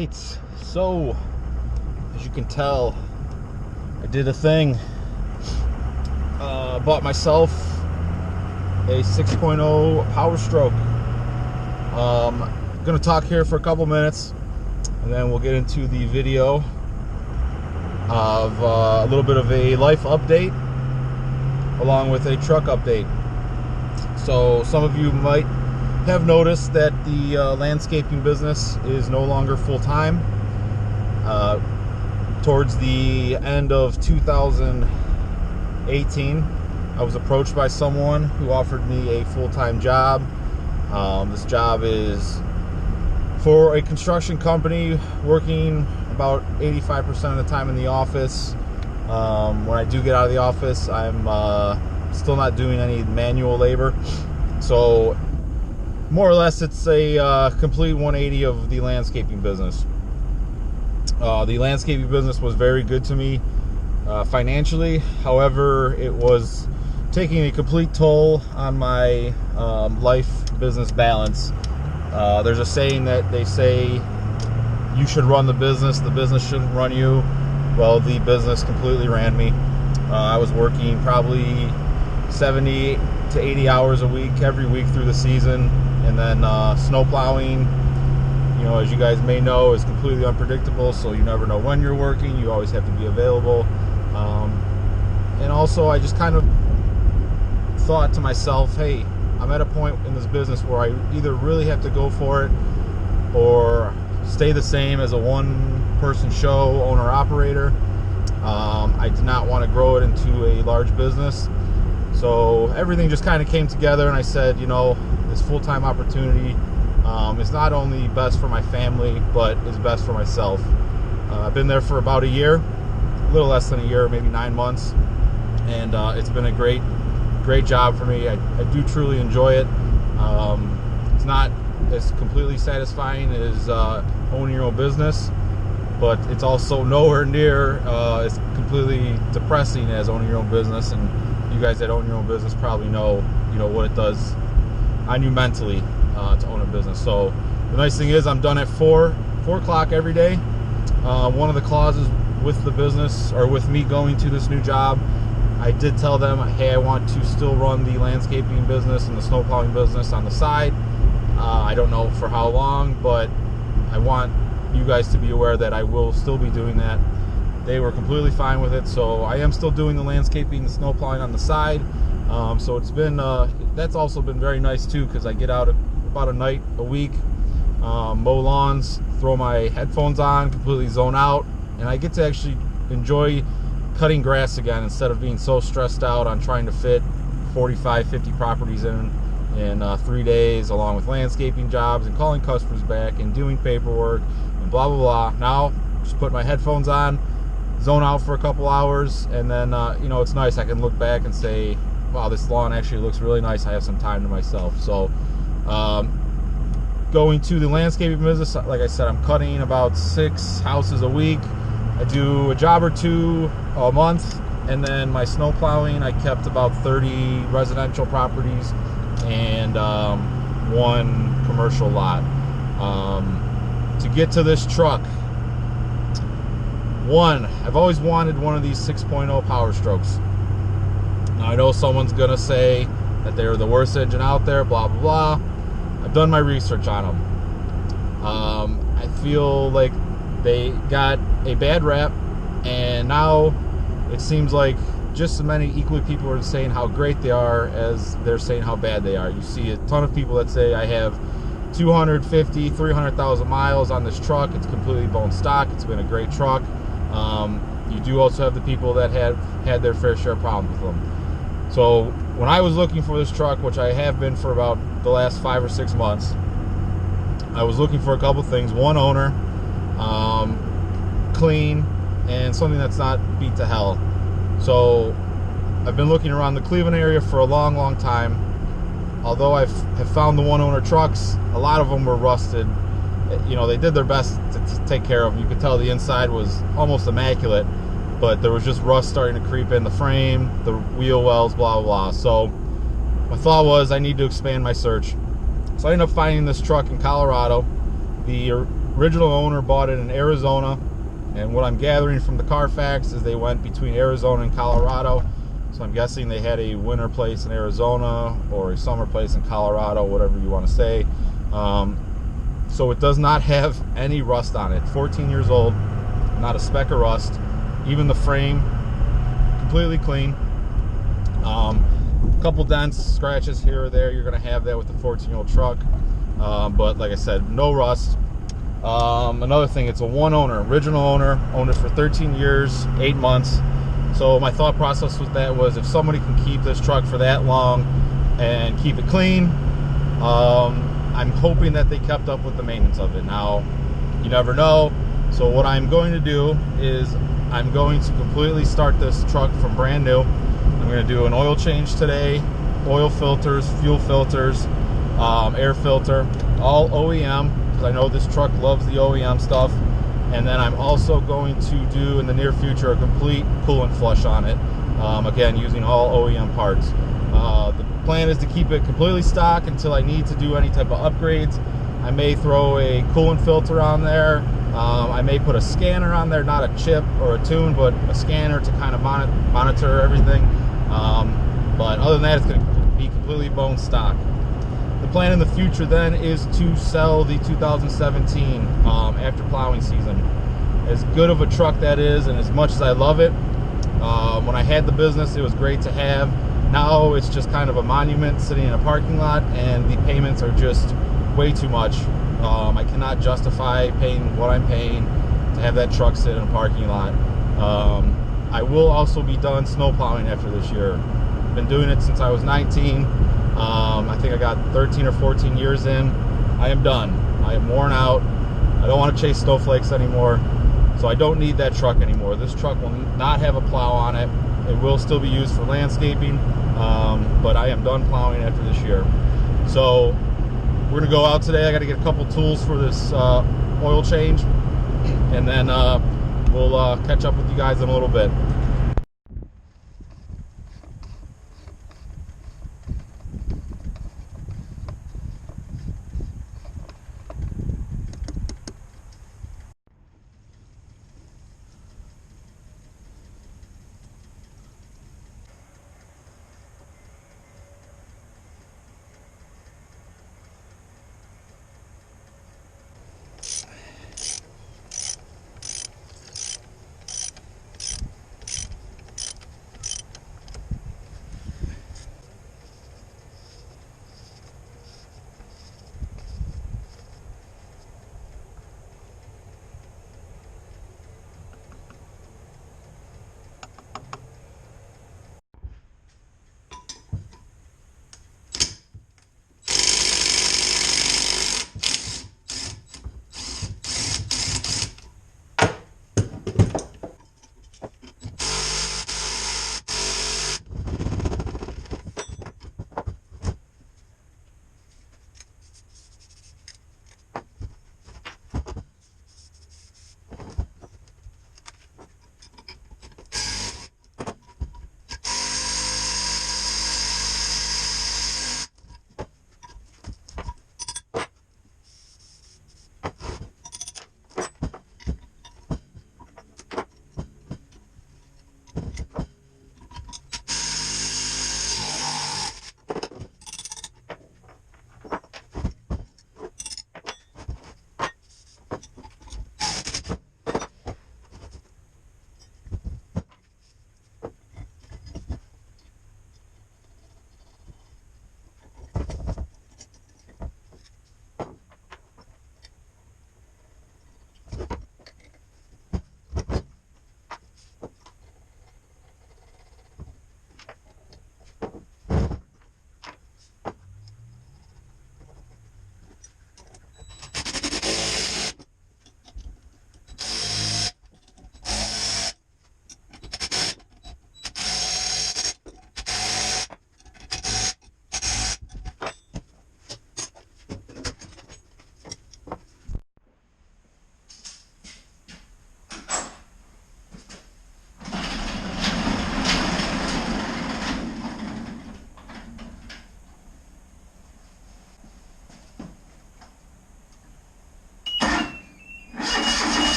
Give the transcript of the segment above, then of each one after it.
right, so as you can tell, I did a thing. Bought myself a 6.0 Powerstroke. Gonna talk here for a couple minutes, and then we'll get into the video of a little bit of a life update along with a truck update. So some of you might have noticed that the landscaping business is no longer full-time. Towards the end of 2018, I was approached by someone who offered me a full-time job. This job is for a construction company, working about 85% of the time in the office. When I do get out of the office, I'm still not doing any manual labor. So more or less, it's a complete 180 of the landscaping business. The landscaping business was very good to me financially. However, it was taking a complete toll on my life-business balance. There's a saying that they say you should run the business shouldn't run you. Well, the business completely ran me. I was working probably 70 to 80 hours a week every week through the season, and then snow plowing, you know, as you guys may know, is completely unpredictable, so you never know when you're working. You always have to be available. And also, I just kind of thought to myself, hey, I'm at a point in this business where I either really have to go for it or stay the same as a one-person show owner-operator. I did not want to grow it into a large business. So everything just kind of came together, and I said, you know, this full-time opportunity is not only best for my family, but is best for myself. I've been there for about a year, a little less than a year, maybe 9 months, and it's been a great job for me. I do truly enjoy it. It's not as completely satisfying as owning your own business, but it's also nowhere near as completely depressing as owning your own business. And you guys that own your own business probably know, what it does on you mentally to own a business. So the nice thing is I'm done at 4 o'clock every day. One of the clauses with the business, or with me going to this new job, I did tell them, hey, I want to still run the landscaping business and the snow plowing business on the side. I don't know for how long, but I want you guys to be aware that I will still be doing that. They were completely fine with it, so I am still doing the landscaping, the snow plowing on the side. So it's been that's also been very nice too, because I get out about a night a week, mow lawns, throw my headphones on, completely zone out, and I get to actually enjoy cutting grass again instead of being so stressed out on trying to fit 45, 50 properties in 3 days, along with landscaping jobs and calling customers back and doing paperwork and blah blah blah. Now just put my headphones on, zone out for a couple hours, and then it's nice. I can look back and say, wow, this lawn actually looks really nice. I have some time to myself. So going to the landscaping business, like I said, I'm cutting about 6 houses a week. I do a job or 2 a month, and then my snow plowing, I kept about 30 residential properties and 1 commercial lot. To get to this truck, I've always wanted one of these 6.0 Powerstrokes. Now I know someone's gonna say that they're the worst engine out there, blah blah blah. I've done my research on them. I feel like they got a bad rap, and now it seems like just as many equally people are saying how great they are as they're saying how bad they are. You see a ton of people that say, I have 250, 300,000 miles on this truck. It's completely bone stock. It's been a great truck. You do also have the people that have had their fair share of problems with them. So when I was looking for this truck, which I have been for about the last 5 or 6 months, I was looking for a couple things. One owner, clean, and something that's not beat to hell. So I've been looking around the Cleveland area for a long time. Although have found the one owner trucks, a lot of them were rusted. They did their best to take care of them. You could tell the inside was almost immaculate, but there was just rust starting to creep in the frame, the wheel wells, blah blah blah. So my thought was I need to expand my search. So I ended up finding this truck in Colorado. The Original owner bought it in Arizona, and what I'm gathering from the Carfax is they went between Arizona and Colorado. So I'm guessing they had a winter place in Arizona or a summer place in Colorado, whatever you want to say. So it does not have any rust on it. 14 years old, not a speck of rust. Even the frame, completely clean. Couple dents, scratches here or there. You're going to have that with the 14-year-old truck. But like I said, no rust. Another thing, it's a one owner, original owner, owned it for 13 years, 8 months. So my thought process with that was, if somebody can keep this truck for that long and keep it clean, I'm hoping that they kept up with the maintenance of it. Now, you never know. So what I'm going to do is I'm going to completely start this truck from brand new. I'm going to do an oil change today, oil filters, fuel filters, air filter, all OEM, because I know this truck loves the OEM stuff. And then I'm also going to do in the near future a complete coolant flush on it, again using all OEM parts. The plan is to keep it completely stock until I need to do any type of upgrades. I may throw a coolant filter on there. I may put a scanner on there, not a chip or a tune, but a scanner to kind of monitor everything. But other than that, it's going to be completely bone stock. The plan in the future then is to sell the 2017 after plowing season. As good of a truck that is, and as much as I love it, when I had the business, it was great to have. Now it's just kind of a monument sitting in a parking lot, and the payments are just way too much. I cannot justify paying what I'm paying to have that truck sit in a parking lot. I will also be done snow plowing after this year. Been doing it since I was 19. I think I got 13 or 14 years in. I am done. I am worn out. I don't want to chase snowflakes anymore. So I don't need that truck anymore. This truck will not have a plow on it. It will still be used for landscaping, but I am done plowing after this year. So we're gonna go out today. I got to get a couple tools for this oil change, and then we'll catch up with you guys in a little bit.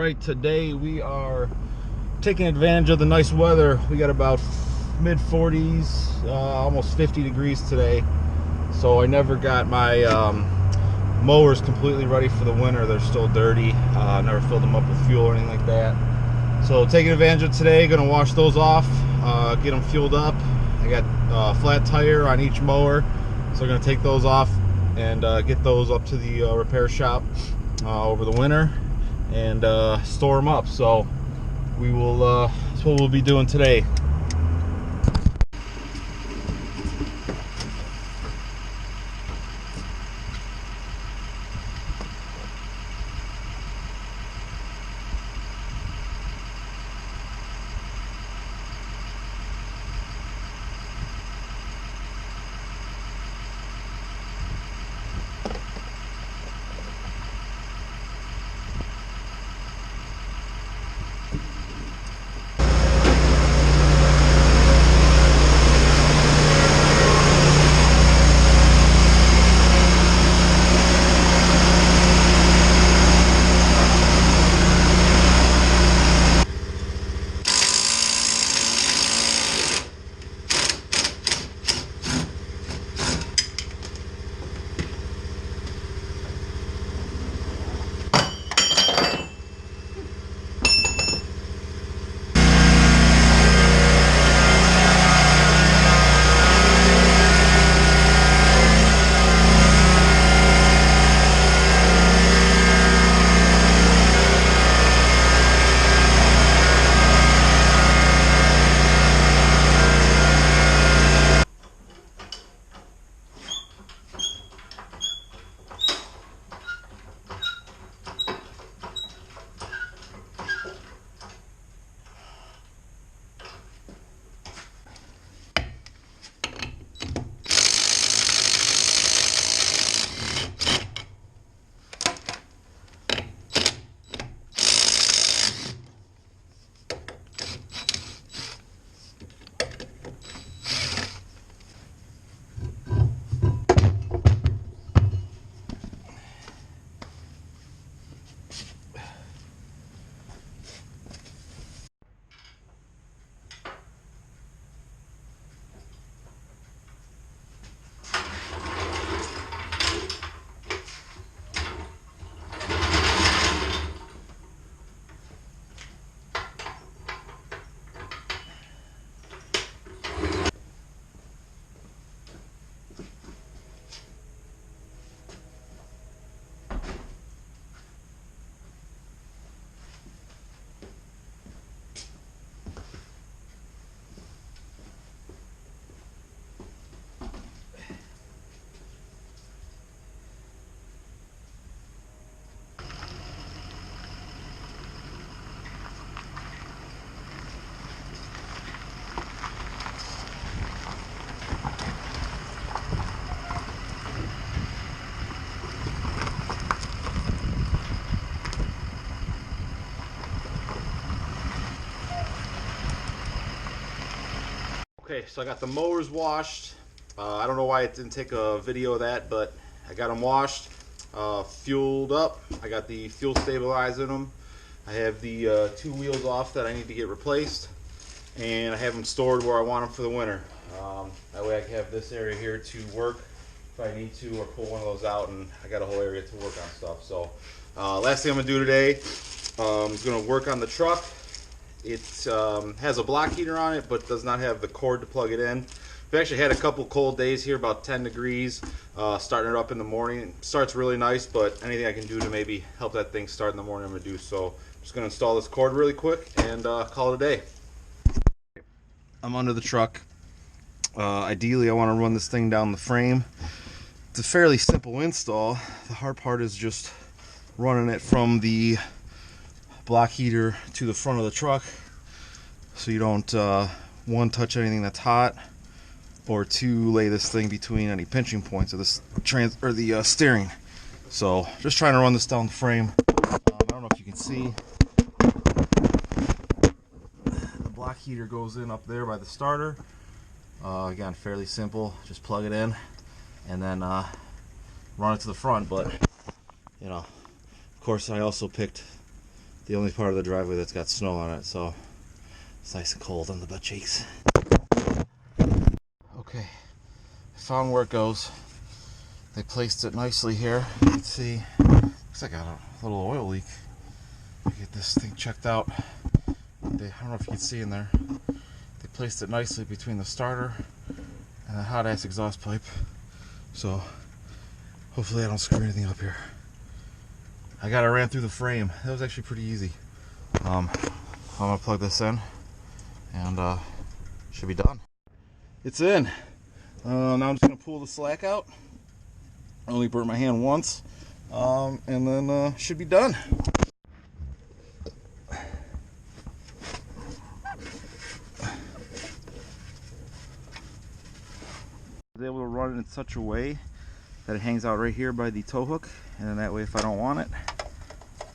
right, today we are taking advantage of the nice weather. We got about mid 40s, almost 50 degrees today. So I never got my mowers completely ready for the winter. They're still dirty. Never filled them up with fuel or anything like that. So taking advantage of today, gonna wash those off, get them fueled up. I got a flat tire on each mower, so we're gonna take those off and get those up to the repair shop over the winter and store them up. So we will that's what we'll be doing today. Okay, so I got the mowers washed. I don't know why it didn't take a video of that, but I got them washed, fueled up. I got the fuel stabilizer in them. I have the two wheels off that I need to get replaced, and I have them stored where I want them for the winter. That way I can have this area here to work if I need to, or pull one of those out, and I got a whole area to work on stuff. So last thing I'm gonna do today is gonna work on the truck. It has a block heater on it, but does not have the cord to plug it in. We've actually had a couple cold days here, about 10 degrees, starting it up in the morning. It starts really nice, but anything I can do to maybe help that thing start in the morning, I'm going to do. So I'm just going to install this cord really quick and call it a day. I'm under the truck. Ideally, I want to run this thing down the frame. It's a fairly simple install. The hard part is just running it from the block heater to the front of the truck, so you don't one, touch anything that's hot, or two, lay this thing between any pinching points of this steering. So just trying to run this down the frame. I don't know if you can see, the block heater goes in up there by the starter. Again, fairly simple, just plug it in and then run it to the front. But you know, of course I also picked the only part of the driveway that's got snow on it, so it's nice and cold on the butt cheeks. Okay, found where it goes. They placed it nicely here. You can see, looks like I got a little oil leak. Get this thing checked out. I don't know if you can see in there. They placed it nicely between the starter and the hot ass exhaust pipe. So hopefully I don't screw anything up here. I got it ran through the frame. That was actually pretty easy. I'm gonna plug this in and should be done. It's in. Now I'm just gonna pull the slack out. I only burnt my hand once, and then should be done. I was able to run it in such a way that it hangs out right here by the tow hook, and then that way if I don't want it,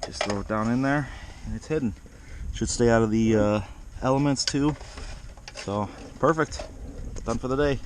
just throw it down in there and it's hidden. Should stay out of the elements too. So perfect. Done for the day.